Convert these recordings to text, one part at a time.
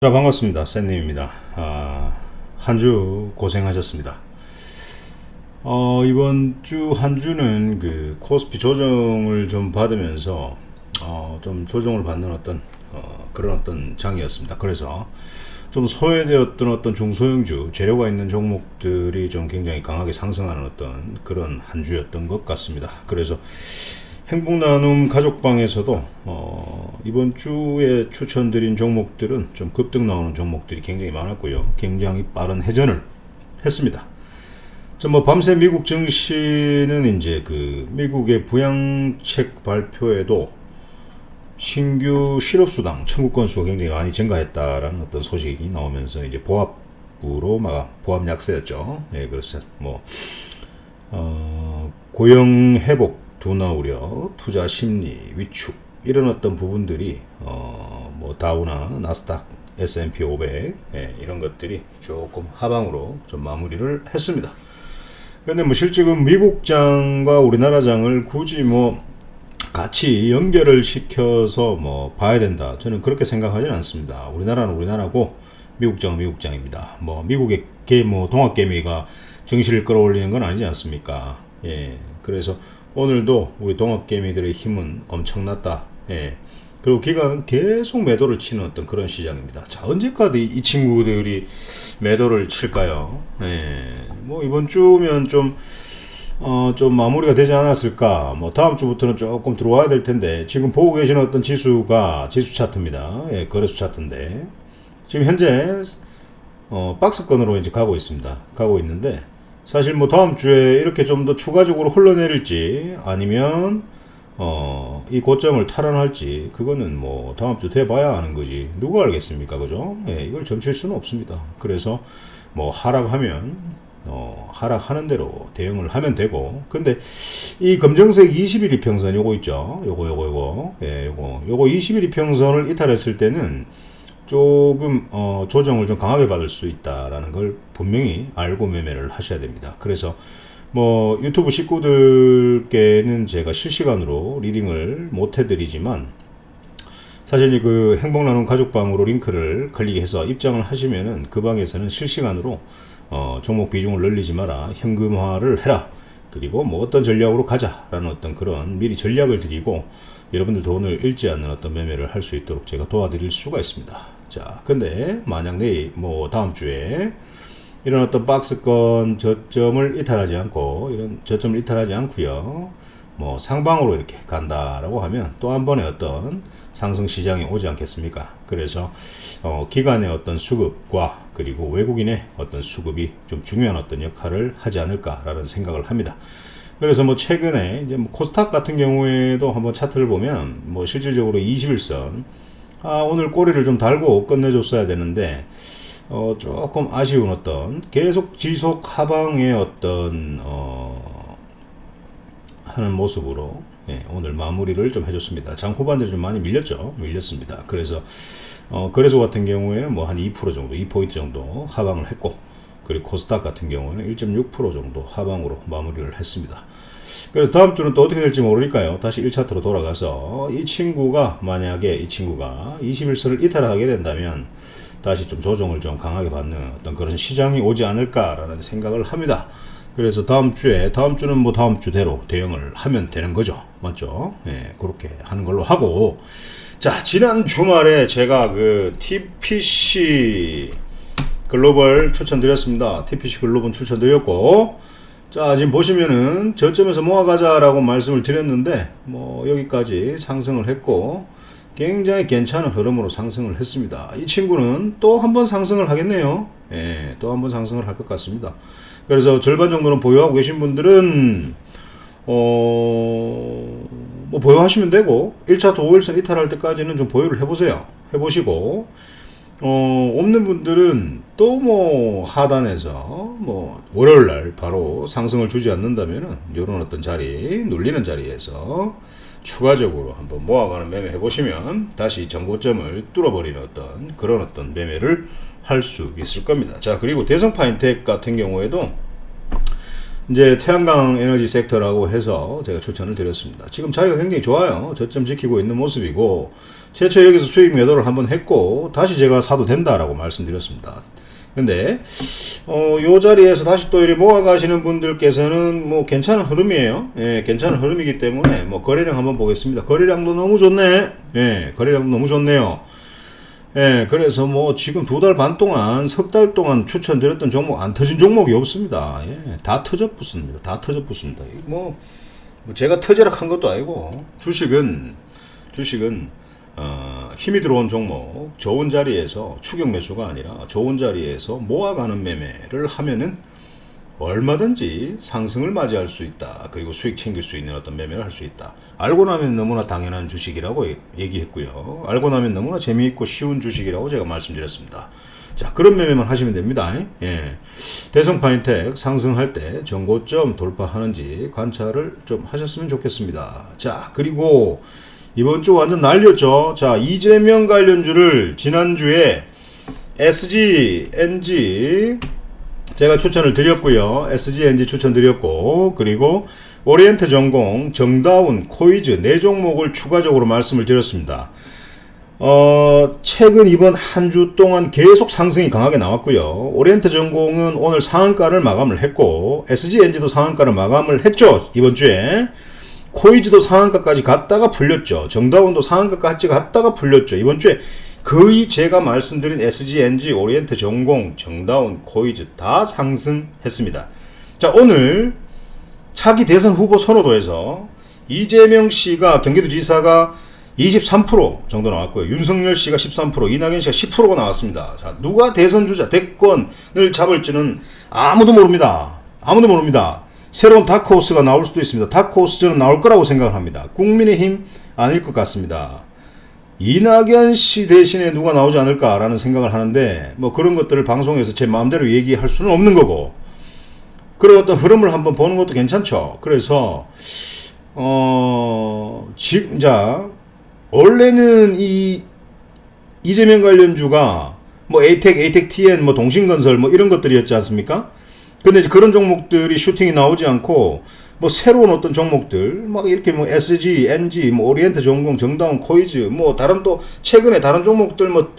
자, 반갑습니다. 쌤님입니다. 한 주 고생하셨습니다. 이번 주 한 주는 그 코스피 조정을 좀 받으면서 좀 조정을 받는 그런 장이었습니다. 그래서 좀 소외되었던 중소형주 재료가 있는 종목들이 좀 굉장히 강하게 상승하는 그런 한 주였던 것 같습니다. 그래서 행복나눔 가족방에서도 이번 주에 추천드린 종목들은 좀 급등 나오는 종목들이 굉장히 많았고요. 굉장히 빠른 회전을 했습니다. 밤새 미국 증시는 이제 그 미국의 부양책 발표에도 신규 실업수당 청구 건수가 굉장히 많이 증가했다라는 소식이 나오면서 이제 보합 약세였죠. 네, 그래서 고용 회복 둔화 우려, 투자 심리, 위축 이런 부분들이 다우나 나스닥, S&P 500 이런 것들이 조금 하방으로 좀 마무리를 했습니다. 근데 실제로 미국장과 우리나라장을 굳이 같이 연결을 시켜서 봐야 된다. 저는 그렇게 생각하지는 않습니다. 우리나라는 우리나라고 미국장은 미국장입니다. 미국의 동학개미가 증시를 끌어올리는 건 아니지 않습니까? 예. 그래서 오늘도 우리 동학개미들의 힘은 엄청났다. 예. 그리고 기관은 계속 매도를 치는 그런 시장입니다. 자, 언제까지 이 친구들이 매도를 칠까요? 예. 이번 주면 좀 마무리가 되지 않았을까? 다음 주부터는 조금 들어와야 될 텐데, 지금 보고 계시는 지수가 지수 차트입니다. 예, 거래소 차트인데, 지금 현재, 박스권으로 이제 가고 있습니다. 가고 있는데, 사실 다음 주에 이렇게 좀 더 추가적으로 흘러내릴지 아니면 이 고점을 탈환할지 그거는 다음 주 돼봐야 하는 거지 누가 알겠습니까, 그죠? 예, 이걸 점칠 수는 없습니다. 그래서 하락하면 하락하는 대로 대응을 하면 되고, 근데 이 검정색 21 이평선 요거 있죠, 요거 예, 요거 21 이평선을 이탈했을 때는 조금 조정을 좀 강하게 받을 수 있다라는 걸 분명히 알고 매매를 하셔야 됩니다. 그래서 유튜브 식구들께는 제가 실시간으로 리딩을 못 해드리지만, 사실 그 행복나눔 가족방으로 링크를 클릭해서 입장을 하시면은 그 방에서는 실시간으로 종목 비중을 늘리지 마라, 현금화를 해라, 그리고 어떤 전략으로 가자라는 그런 미리 전략을 드리고, 여러분들 돈을 잃지 않는 매매를 할 수 있도록 제가 도와드릴 수가 있습니다. 자, 근데 만약 내일 다음 주에 이런 박스권 저점을 이탈하지 않고요, 상방으로 이렇게 간다라고 하면 또 한 번의 상승 시장이 오지 않겠습니까? 그래서 기관의 수급과 그리고 외국인의 수급이 좀 중요한 역할을 하지 않을까라는 생각을 합니다. 그래서 최근에 이제 코스닥 같은 경우에도 한번 차트를 보면 실질적으로 21선 오늘 꼬리를 좀 달고 끝내줬어야 되는데 조금 아쉬운 계속 지속 하방의 하는 모습으로, 예, 오늘 마무리를 좀 해줬습니다. 장 후반전에 좀 많이 밀렸습니다. 그래서 거래소 같은 경우에는 한 2% 정도, 2포인트 정도 하방을 했고, 그리고 코스닥 같은 경우는 1.6% 정도 하방으로 마무리를 했습니다. 그래서 다음 주는 또 어떻게 될지 모르니까요. 다시 1차트로 돌아가서 만약에 이 친구가 21선을 이탈하게 된다면 다시 좀 조정을 좀 강하게 받는 그런 시장이 오지 않을까라는 생각을 합니다. 그래서 다음 주는 다음 주대로 대응을 하면 되는 거죠. 맞죠? 예, 그렇게 하는 걸로 하고, 자, 지난 주말에 제가 TPC 글로벌 추천드렸습니다. TPC 글로벌 추천드렸고, 자, 지금 보시면은 저점에서 모아가자라고 말씀을 드렸는데 여기까지 상승을 했고 굉장히 괜찮은 흐름으로 상승을 했습니다. 이 친구는 또 한 번 상승을 하겠네요. 예, 또 한 번 상승을 할 것 같습니다. 그래서 절반 정도는 보유하고 계신 분들은 보유하시면 되고, 1차 도일선 이탈할 때까지는 좀 보유를 해보시고, 없는 분들은 또 하단에서 월요일날 바로 상승을 주지 않는다면은 요런 자리, 눌리는 자리에서 추가적으로 한번 모아가는 매매 해보시면 다시 전고점을 뚫어버리는 그런 매매를 할 수 있을 겁니다. 자, 그리고 대성파인텍 같은 경우에도 이제 태양광 에너지 섹터라고 해서 제가 추천을 드렸습니다. 지금 자리가 굉장히 좋아요. 저점 지키고 있는 모습이고, 최초 여기서 수익 매도를 한번 했고 다시 제가 사도 된다라고 말씀드렸습니다. 근데 요 자리에서 다시 또 이렇게 모아가시는 분들께서는 뭐 괜찮은 흐름이에요. 예, 괜찮은 흐름이기 때문에 뭐 거래량 한번 보겠습니다. 거래량도 너무 좋네. 예, 거래량도 너무 좋네요. 예, 그래서 뭐 지금 2달 반 동안, 3달 동안 추천드렸던 종목 안 터진 종목이 없습니다. 예, 다 터져 붙습니다. 다 터져 붙습니다. 뭐 제가 터지락 한 것도 아니고 주식은 힘이 들어온 종목, 좋은 자리에서 추격 매수가 아니라 좋은 자리에서 모아가는 매매를 하면은 얼마든지 상승을 맞이할 수 있다. 그리고 수익 챙길 수 있는 어떤 매매를 할 수 있다. 알고 나면 너무나 당연한 주식이라고 얘기했고요. 알고 나면 너무나 재미있고 쉬운 주식이라고 제가 말씀드렸습니다. 자, 그런 매매만 하시면 됩니다. 예. 대성 파인텍 상승할 때 전고점 돌파하는지 관찰을 좀 하셨으면 좋겠습니다. 자, 그리고 이번 주 완전 날렸죠. 자, 이재명 관련주를 지난주에 SG, NG 제가 추천을 드렸고요. SG, NG 추천드렸고, 그리고 오리엔트 전공, 정다운, 코이즈 4종목을 추가적으로 말씀을 드렸습니다. 최근 이번 한 주 동안 계속 상승이 강하게 나왔고요. 오리엔트 전공은 오늘 상한가를 마감을 했고, SG, NG도 상한가를 마감을 했죠. 이번 주에. 코이즈도 상한가까지 갔다가 풀렸죠. 정다운도 상한가까지 갔다가 풀렸죠. 이번 주에 거의 제가 말씀드린 SG, NG, 오리엔트 전공, 정다운, 코이즈 다 상승했습니다. 자, 오늘 차기 대선 후보 선호도에서 이재명 씨가 경기도지사가 23% 정도 나왔고요. 윤석열 씨가 13%, 이낙연 씨가 10%가 나왔습니다. 자, 누가 대선 주자, 대권을 잡을지는 아무도 모릅니다. 아무도 모릅니다. 새로운 다크호스가 나올 수도 있습니다. 다크호스 저는 나올 거라고 생각을 합니다. 국민의힘 아닐 것 같습니다. 이낙연 씨 대신에 누가 나오지 않을까라는 생각을 하는데 뭐 그런 것들을 방송에서 제 마음대로 얘기할 수는 없는 거고, 그런 어떤 흐름을 한번 보는 것도 괜찮죠. 그래서 자, 원래는 이재명 관련주가 뭐 에이텍 TN, 뭐 동신건설 뭐 이런 것들이었지 않습니까? 근데 이제 그런 종목들이 슈팅이 나오지 않고 뭐 새로운 어떤 종목들 막 이렇게 뭐 SG, NG, 뭐 오리엔트 전공, 정다운, 코이즈 뭐 다른 또 최근에 다른 종목들 뭐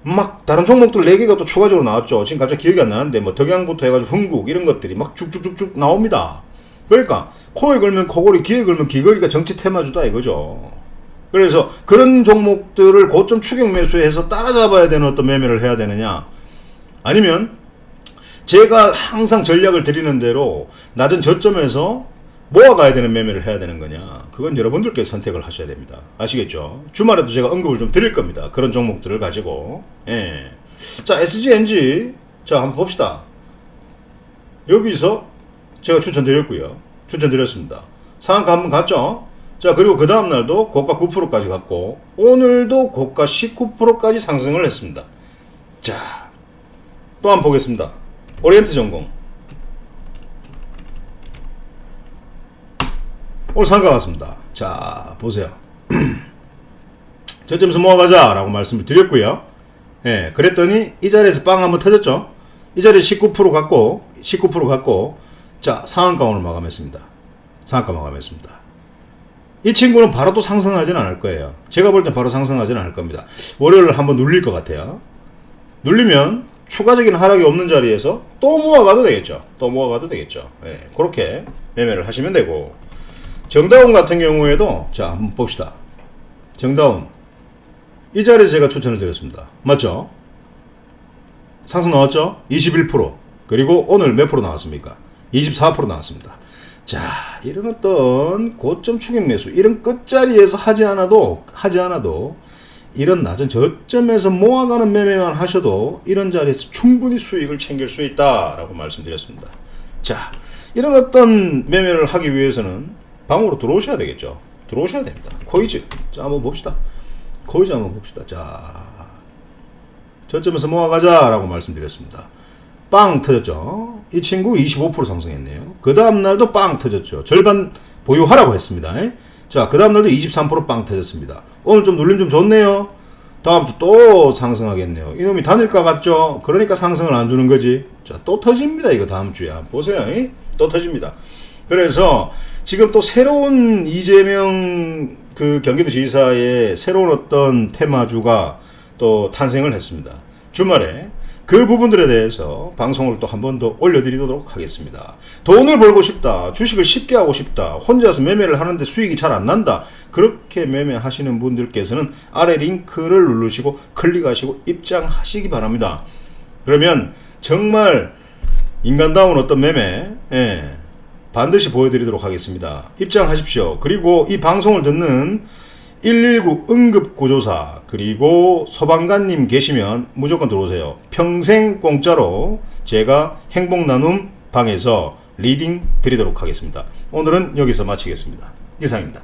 막 다른 종목들 4개가 또 추가적으로 나왔죠. 지금 갑자기 기억이 안 나는데 뭐 덕양부터 해가지고 흥국 이런 것들이 막 쭉쭉쭉쭉 나옵니다. 그러니까 코에 걸면 코걸이, 귀에 걸면 귀걸이가 정치 테마주다 이거죠. 그래서 그런 종목들을 고점 추격 매수해서 따라잡아야 되는 어떤 매매를 해야 되느냐, 아니면 제가 항상 전략을 드리는 대로 낮은 저점에서 모아가야 되는 매매를 해야 되는 거냐, 그건 여러분들께서 선택을 하셔야 됩니다. 아시겠죠? 주말에도 제가 언급을 좀 드릴 겁니다. 그런 종목들을 가지고. 예. 자, SG, NG 자, 한번 봅시다. 여기서 제가 추천드렸습니다. 상한가 한번 갔죠? 자, 그리고 그 다음날도 고가 9%까지 갔고 오늘도 고가 19%까지 상승을 했습니다. 자, 또 한번 보겠습니다. 오리엔트 전공 오늘 상가 갔습니다. 자, 보세요. 저점에서 모아가자 라고 말씀을 드렸고요. 예, 그랬더니 이 자리에서 빵 한번 터졌죠. 이 자리에 19% 갔고 자, 상한가 오늘 마감했습니다. 상한가 마감했습니다. 이 친구는 바로 또 상승하진 않을 거예요. 제가 볼 땐 바로 상승하진 않을 겁니다. 월요일 한번 눌릴 것 같아요. 눌리면 추가적인 하락이 없는 자리에서 또 모아가도 되겠죠. 예, 그렇게 매매를 하시면 되고, 정다운 같은 경우에도 자, 한번 봅시다. 정다운 이 자리에서 제가 추천을 드렸습니다. 맞죠? 상승 나왔죠? 21%. 그리고 오늘 몇 프로 나왔습니까? 24% 나왔습니다. 자, 이런 어떤 고점 추격 매수, 이런 끝자리에서 하지 않아도 이런 낮은 저점에서 모아가는 매매만 하셔도 이런 자리에서 충분히 수익을 챙길 수 있다라고 말씀드렸습니다. 자, 이런 어떤 매매를 하기 위해서는 방으로 들어오셔야 되겠죠. 들어오셔야 됩니다. 코이즈. 자, 한번 봅시다. 코이즈 한번 봅시다. 자, 저점에서 모아가자 라고 말씀드렸습니다. 빵 터졌죠. 이 친구 25% 상승했네요. 그 다음날도 빵 터졌죠. 절반 보유하라고 했습니다. 자, 그 다음날도 23% 빵 터졌습니다. 오늘 좀 눌림 좀 좋네요. 다음주 또 상승하겠네요. 이놈이 다닐까 같죠? 그러니까 상승을 안 주는 거지. 자, 또 터집니다. 이거 다음주에. 보세요. 또 터집니다. 그래서 지금 또 새로운 이재명 그 경기도지사의 새로운 어떤 테마주가 또 탄생을 했습니다. 주말에 그 부분들에 대해서 방송을 또 한 번 더 올려드리도록 하겠습니다. 돈을 벌고 싶다, 주식을 쉽게 하고 싶다, 혼자서 매매를 하는데 수익이 잘 안 난다, 그렇게 매매하시는 분들께서는 아래 링크를 누르시고 클릭하시고 입장하시기 바랍니다. 그러면 정말 인간다운 어떤 매매, 반드시 보여드리도록 하겠습니다. 입장하십시오. 그리고 이 방송을 듣는 119 응급구조사 그리고 소방관님 계시면 무조건 들어오세요. 평생 공짜로 제가 행복나눔 방에서 리딩 드리도록 하겠습니다. 오늘은 여기서 마치겠습니다. 이상입니다.